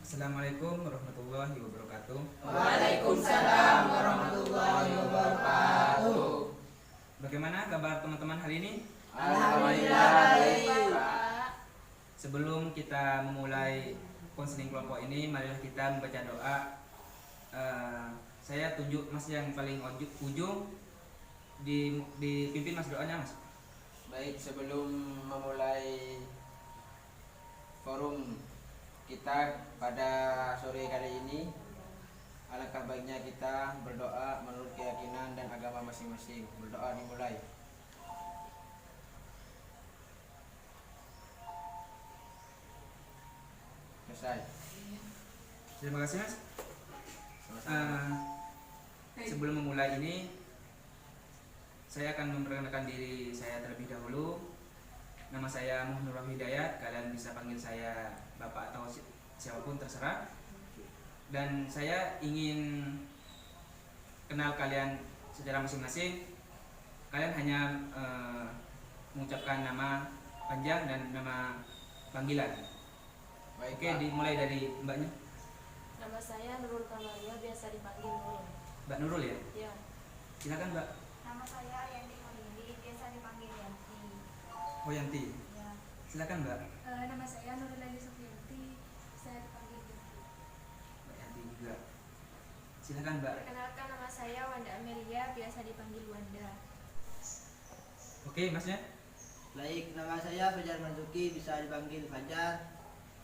Assalamualaikum warahmatullahi wabarakatuh. Waalaikumsalam warahmatullahi wabarakatuh. Bagaimana kabar teman-teman hari ini? Alhamdulillah baik, Pak. Sebelum kita memulai konseling kelompok ini, marilah kita membaca doa. Saya tunjuk Mas yang paling ujung, dipimpin Mas doanya, Mas. Baik, sebelum memulai forum kita pada sore kali ini, alangkah baiknya kita berdoa menurut keyakinan dan agama masing-masing. Berdoa dimulai. Selesai. Terima kasih, Mas. Sebelum memulai ini, saya akan memperkenalkan diri saya terlebih dahulu. Nama saya Muhammad Hidayat. Kalian bisa panggil saya Bapak atau siapapun terserah. Dan saya ingin kenal kalian secara masing-masing. Kalian hanya mengucapkan nama panjang dan nama panggilan. Baik, Oke, dimulai dari Mbaknya. Nama saya Nurul Kamaria, biasa dipanggil Nurul. Mbak Nurul ya? Ya. Silakan, Mbak. Nama saya Yanti Molindi, biasa dipanggil Yanti. Oh, Yanti. Ya. Silakan, Mbak. Nama saya Nurulani Sufianti, saya dipanggil Yanti. Mbak Yanti juga. Silakan, Mbak. Perkenalkan, nama saya Wanda Amelia, biasa dipanggil Wanda. Oke, Masnya. Baik, nama saya Fajar Marzuki, bisa dipanggil Fajar.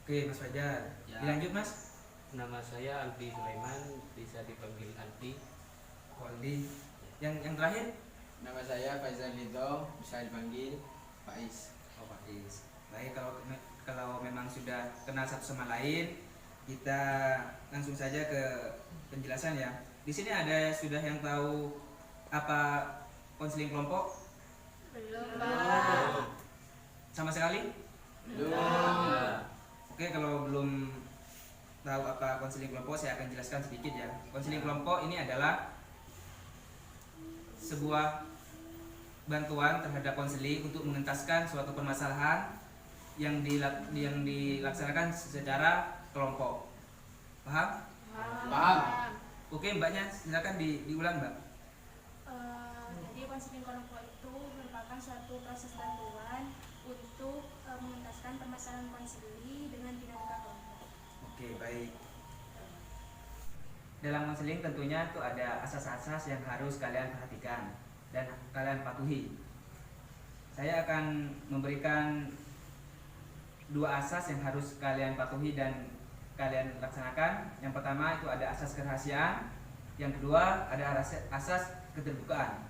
Oke, Mas Fajar. Ya. Dilanjut, Mas. Nama saya Aldi Sulaiman, bisa dipanggil Aldi. Aldi. Yang terakhir? Nama saya Faizal Ridho, bisa dipanggil Faiz. Oh, Faiz. Baik, kalau memang sudah kenal satu sama lain, kita langsung saja ke penjelasan ya. Di sini ada sudah yang tahu apa konseling kelompok? Belum, Pak. Sama sekali? Belum. Oke, kalau belum tahu apa konseling kelompok, saya akan jelaskan sedikit ya. Konseling kelompok ini adalah sebuah bantuan terhadap konseling untuk mengentaskan suatu permasalahan yang dilaksanakan secara kelompok. Paham? Paham. Oke, Mbaknya silakan diulang, Mbak. Jadi konseling kelompok itu merupakan suatu proses bantuan untuk mengentaskan permasalahan konseli dengan dinamika kelompok. Oke, baik. Dalam konseling tentunya itu ada asas-asas yang harus kalian perhatikan dan kalian patuhi. Saya akan memberikan dua asas yang harus kalian patuhi dan kalian laksanakan. Yang pertama itu ada asas kerahasiaan, yang kedua ada asas keterbukaan.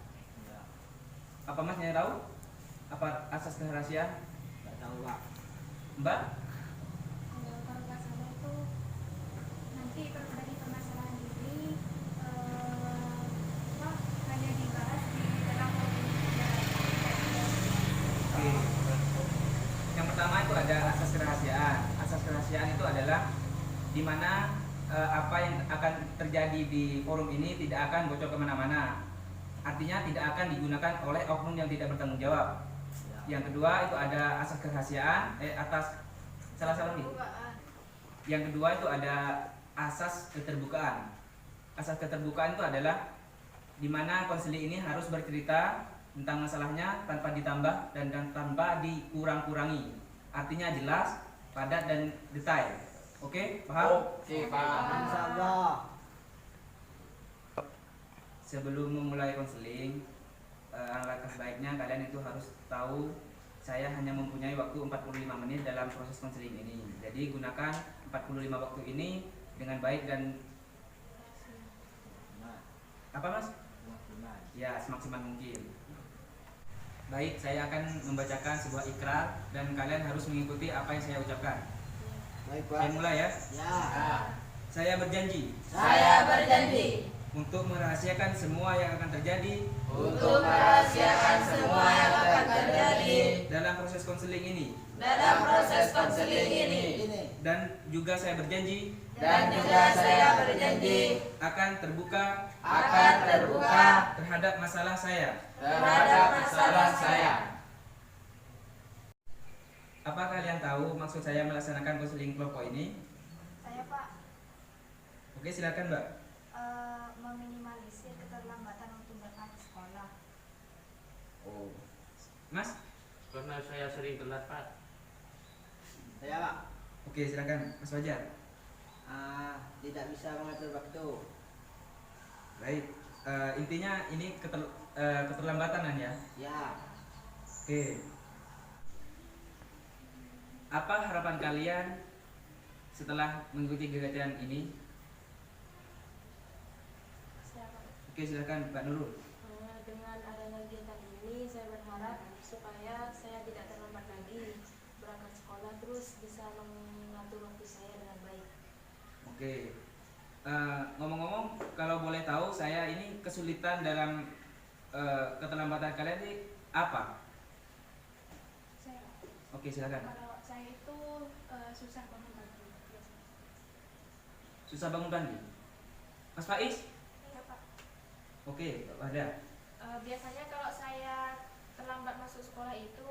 Apa Masnya tahu? Apa asas kerahasiaan? Nggak tahu, Pak. Mbak? Kalau nggak salah itu nanti dari permasalahan ini hanya dibahas di dalam forum. Oke. Yang pertama itu ada asas kerahasiaan. Asas kerahasiaan itu adalah di mana apa yang akan terjadi di forum ini tidak akan bocor kemana-mana. Artinya tidak akan digunakan oleh oknum yang tidak bertanggung jawab. Yang kedua itu ada asas kerahasiaan atas salah nih. Yang kedua itu ada asas keterbukaan. Asas keterbukaan itu adalah di mana konseling ini harus bercerita tentang masalahnya tanpa ditambah dan tanpa dikurang-kurangi. Artinya jelas, padat dan detail. Oke, paham? Oke, paham. Insyaallah. Sebelum memulai konseling, alangkah baiknya kalian itu harus tahu saya hanya mempunyai waktu 45 menit dalam proses konseling ini. Jadi gunakan 45 waktu ini dengan baik dan apa, Mas? Ya, semaksimal mungkin. Baik, saya akan membacakan sebuah ikrar dan kalian harus mengikuti apa yang saya ucapkan. Baik, Pak. Saya mulai ya. Ya. Saya berjanji Saya berjanji untuk merahasiakan semua yang akan terjadi Untuk merahasiakan semua yang akan terjadi dalam proses konseling ini, dalam proses konseling ini. dan juga saya berjanji Dan juga saya berjanji akan terbuka terhadap masalah saya. terhadap masalah saya. Apa kalian tahu maksud saya melaksanakan konseling kelompok ini? Saya Pak Oke, silakan Mbak. meminimalisir keterlambatan untuk datang ke sekolah. Oh, Mas? Karena saya sering telat Pak. Saya Pak, Oke, silakan Mas Fajar. tidak bisa mengatur waktu. Baik, intinya ini keterlambatan kan ya? Ya, Oke. Apa harapan kalian setelah mengikuti kegiatan ini? Saya Pak. Oke, silakan Pak Nurul. Dengan adanya kegiatan ini, saya berharap supaya saya tidak terlambat lagi berangkat sekolah, terus bisa mengatur waktu saya dengan baik. Oke. Ngomong-ngomong, kalau boleh tahu, saya ini kesulitan dalam keterlambatan kalian ini apa? Saya Pak. Oke, silakan. Kalau saya itu susah bangun pagi biasanya. Susah bangun pagi. Mas Faiz? Ya Pak. Oke, Pak Wahda. Biasanya kalau saya terlambat masuk sekolah itu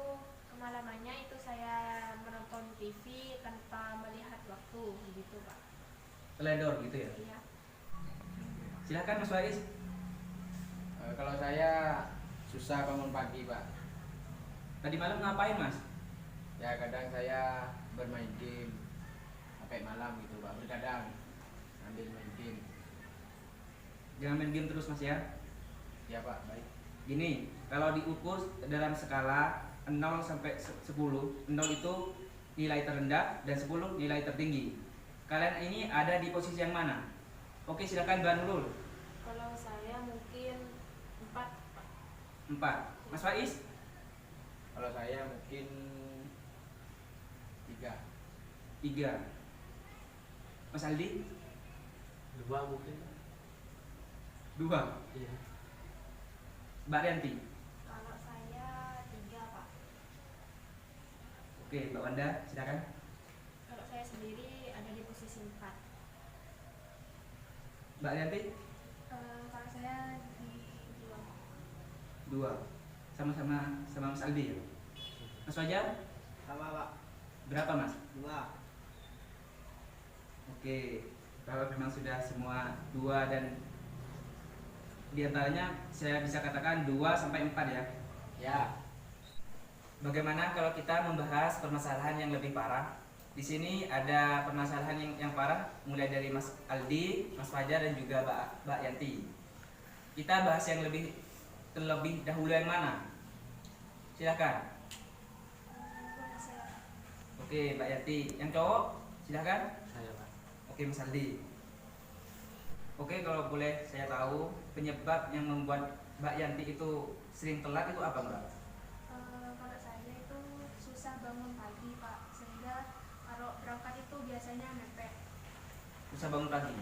kemalamannya itu saya menonton TV tanpa melihat waktu gitu Pak. Teledor gitu ya. Iya. Silakan Mas Faiz. Kalau saya susah bangun pagi Pak. Tadi malam ngapain Mas? Ya kadang saya bermain game sampai malam gitu Pak. Berkadang ambil main game. Jangan main game terus Mas ya. Ya Pak, baik. Gini, kalau diukur dalam skala 0 sampai 10, 0 itu nilai terendah dan 10 nilai tertinggi. Kalian ini ada di posisi yang mana? Oke, silakan Mbak Nurul. Kalau saya mungkin 4, Pak. 4. Mas Faiz? Kalau saya mungkin 3. 3. Mas Aldi? 2 mungkin. 2. Iya. Mbak Rianti? Kalau saya 3 Pak. Oke, Mbak Wanda, silakan. Kalau saya sendiri ada di posisi 4. Mbak Rianti? Kalau saya di 2. 2. Sama-sama sama Mas Aldi ya? Mas Fajar? sama Pak, Berapa Mas? 2. Oke, kalau memang sudah semua 2 dan diantaranya saya bisa katakan 2 sampai 4 ya. Ya. Bagaimana kalau kita membahas permasalahan yang lebih parah? Di sini ada permasalahan yang parah mulai dari Mas Aldi, Mas Fajar dan juga Mbak Yanti. Kita bahas yang terlebih dahulu yang mana? Silakan. Oke, Mbak Yanti. Yang cowok, silakan. Saya Pak. Oke, Mas Aldi. Oke, kalau boleh saya tahu penyebab yang membuat Mbak Yanti itu sering telat itu apa Mbak? Kalau saya itu susah bangun pagi Pak, sehingga kalau berangkat itu biasanya mepet. Susah bangun pagi.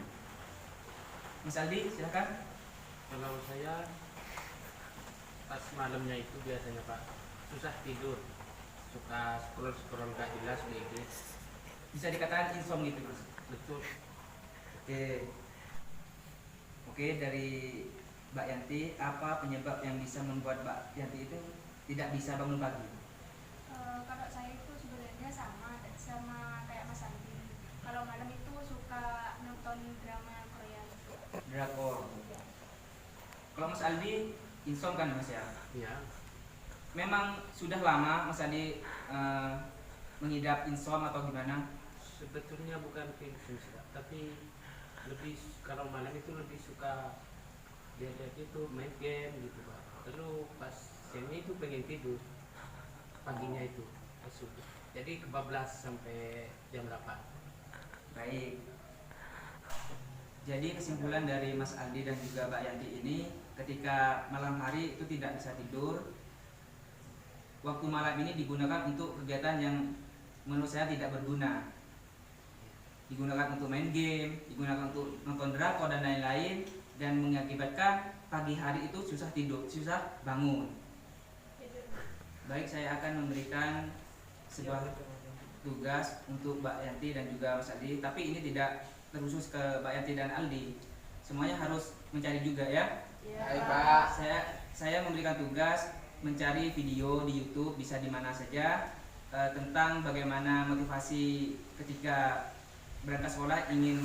Mas Aldi, silakan. Kalau saya pas malamnya itu biasanya Pak susah tidur, suka scroll gak jelas gitu. Bisa dikatakan insomnia gitu Mas. Betul. Oke. Oke, dari Mbak Yanti, apa penyebab yang bisa membuat Mbak Yanti itu tidak bisa bangun pagi? Kalau saya itu sebenarnya sama kayak Mas Andi. Kalau malam itu suka nonton drama Korea. Drakor. Kalau Mas Aldi, insom kan Mas ya? Iya. Memang sudah lama Mas Aldi mengidap insom atau gimana? Sebetulnya bukan insomnia sih, Pak, tapi lebih kalau malam itu lebih suka lihat itu main game gitu Pak. Terus pas siangnya itu pengen tidur, paginya itu pas subuh. Jadi kebablas sampai jam 8. Baik. Jadi kesimpulan dari Mas Aldi dan juga Mbak Yanti ini, ketika malam hari itu tidak bisa tidur, waktu malam ini digunakan untuk kegiatan yang menurut saya tidak berguna. Digunakan untuk main game, digunakan untuk nonton drakor dan lain-lain, dan mengakibatkan pagi hari itu susah tidur, susah bangun. Baik, saya akan memberikan sebuah tugas untuk Mbak Yanti dan juga Mas Aldi, tapi ini tidak terkhusus ke Mbak Yanti dan Aldi. Semuanya harus mencari juga ya. Baik, Pak. Saya memberikan tugas mencari video di YouTube, bisa di mana saja, tentang bagaimana motivasi ketika berangkat sekolah ingin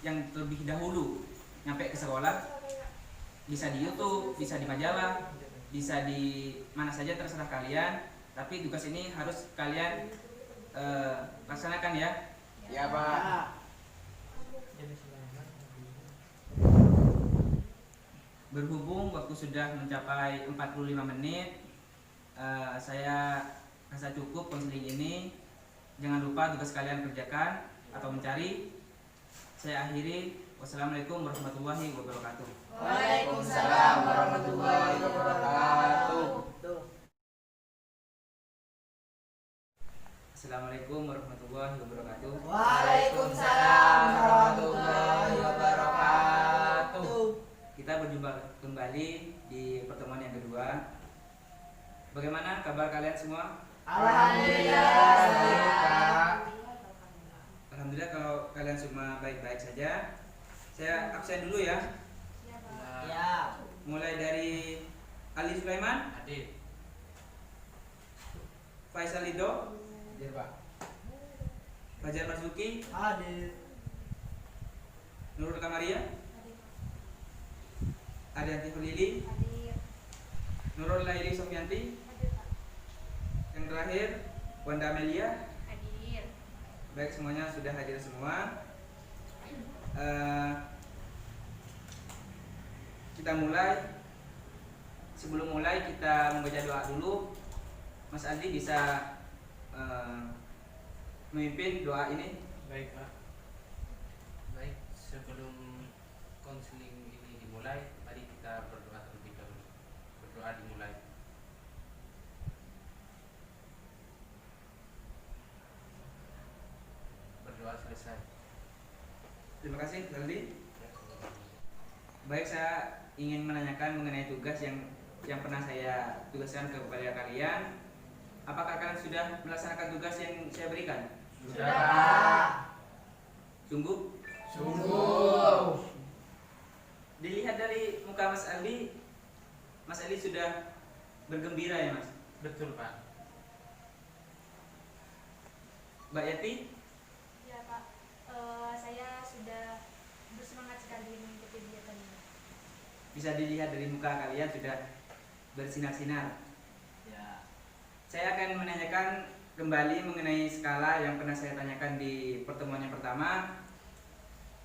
yang terlebih dahulu nyampe ke sekolah. Bisa di YouTube, bisa di majalah, bisa di mana saja, terserah kalian. Tapi tugas ini harus kalian laksanakan ya. Ya, Pak. Berhubung waktu sudah mencapai 45 menit, saya rasa cukup konseling ini. Jangan lupa tugas kalian kerjakan atau mencari. Saya akhiri. Wassalamualaikum warahmatullahi wabarakatuh. Waalaikumsalam warahmatullahi wabarakatuh. Assalamualaikum warahmatullahi wabarakatuh. Waalaikumsalam warahmatullahi wabarakatuh. Kita berjumpa kembali di pertemuan yang kedua. Bagaimana kabar kalian semua? Alhamdulillah, baik, Pak. Alhamdulillah kalau kalian semua baik-baik saja. Saya absen dulu ya. Ya. Mulai dari Ali Sulaiman, Hadir. Faisal Lido, Hadir, Pak. Fajar Marzuki, Hadir. Nurul Kamaria, Adianti Hulili, Nurul Laili Sofyanti, yang terakhir Wanda Amelia. Hadir. Baik, semuanya sudah hadir semua. Kita mulai. Sebelum mulai kita membaca doa dulu. Mas Andi bisa memimpin doa ini. Baik, Pak. Baik, sebelum konseling ini dimulai, mari kita berdoa terlebih dahulu. Berdoa dimulai. Berdoa selesai. Terima kasih, Aldi. Baik, saya ingin menanyakan mengenai tugas yang pernah saya tugaskan kepada kalian. Apakah kalian sudah melaksanakan tugas yang saya berikan? Sudah, Pak. Sungguh? Sungguh. Dilihat dari muka Mas Aldi sudah bergembira ya, Mas? Betul, Pak. Mbak Yati? Ya, Pak. Saya sudah bersemangat sekali mengikuti kegiatan ini. Bisa dilihat dari muka kalian sudah bersinar-sinar. Ya. Saya akan menanyakan kembali mengenai skala yang pernah saya tanyakan di pertemuan yang pertama.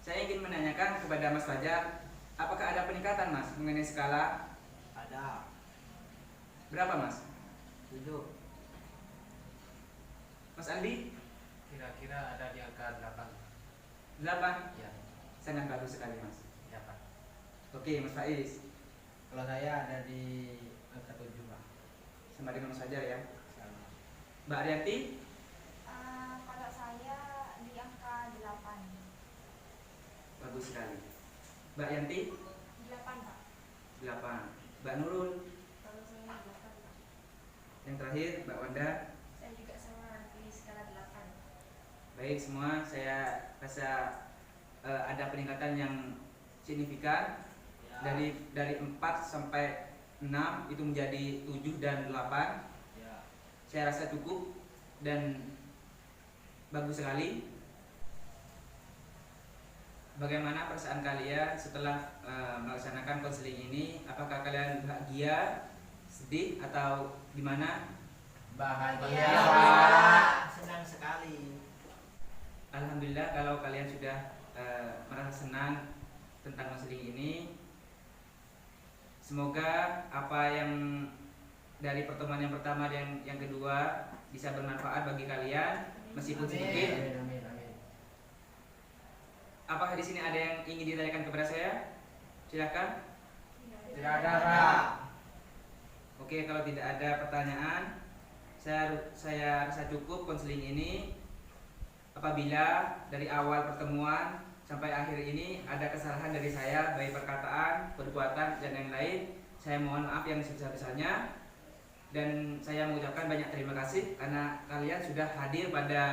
Saya ingin menanyakan kepada Mas Fajar, apakah ada peningkatan, Mas, mengenai skala? Ada. Berapa, Mas? 7. Mas Aldi? Kira-kira ada di angka 8. 8? Ya, Sangat bagus sekali, Mas. ya, Pak. Oke, Mas Faiz. Kalau saya ada di angka 7, Pak. Sama dengan Mas Fajar ya. Sama. Mbak Arianti? Kalau saya di angka 8. Bagus sekali. Mbak Yanti? 8, Pak. 8. Mbak Nurul? Kalau saya 8, Pak. Yang terakhir, Mbak Wanda? Saya juga sama di skala 8. Baik, semua saya rasa ada peningkatan yang signifikan. Ya. Dari 4 sampai 6 itu menjadi 7 dan 8. Ya. Saya rasa cukup dan bagus sekali. Bagaimana perasaan kalian setelah melaksanakan konseling ini? Apakah kalian bahagia, sedih, atau gimana? Bahagia, Ya, Pak. Pak. Senang sekali. Alhamdulillah kalau kalian sudah merasa senang tentang konseling ini. Semoga apa yang dari pertemuan yang pertama dan yang kedua bisa bermanfaat bagi kalian meskipun Amin. sedikit. Amin, amin. Apakah di sini ada yang ingin ditanyakan kepada saya? Silakan. Tidak ada, Pak. Oke, kalau tidak ada pertanyaan, saya rasa cukup konseling ini. Apabila dari awal pertemuan sampai akhir ini ada kesalahan dari saya baik perkataan, perbuatan dan lain-lain. Saya mohon maaf yang sebesar-besarnya dan saya mengucapkan banyak terima kasih karena kalian sudah hadir pada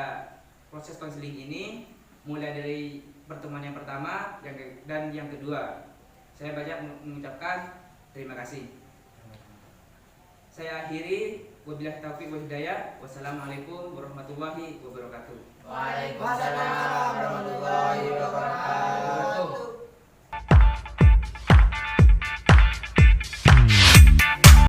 proses konseling ini mulai dari pertemuan yang pertama dan yang kedua. Saya banyak mengucapkan terima kasih. Saya akhiri, wabillahi taufiq wal hidayah. Wassalamualaikum warahmatullahi wabarakatuh. Waalaikumsalam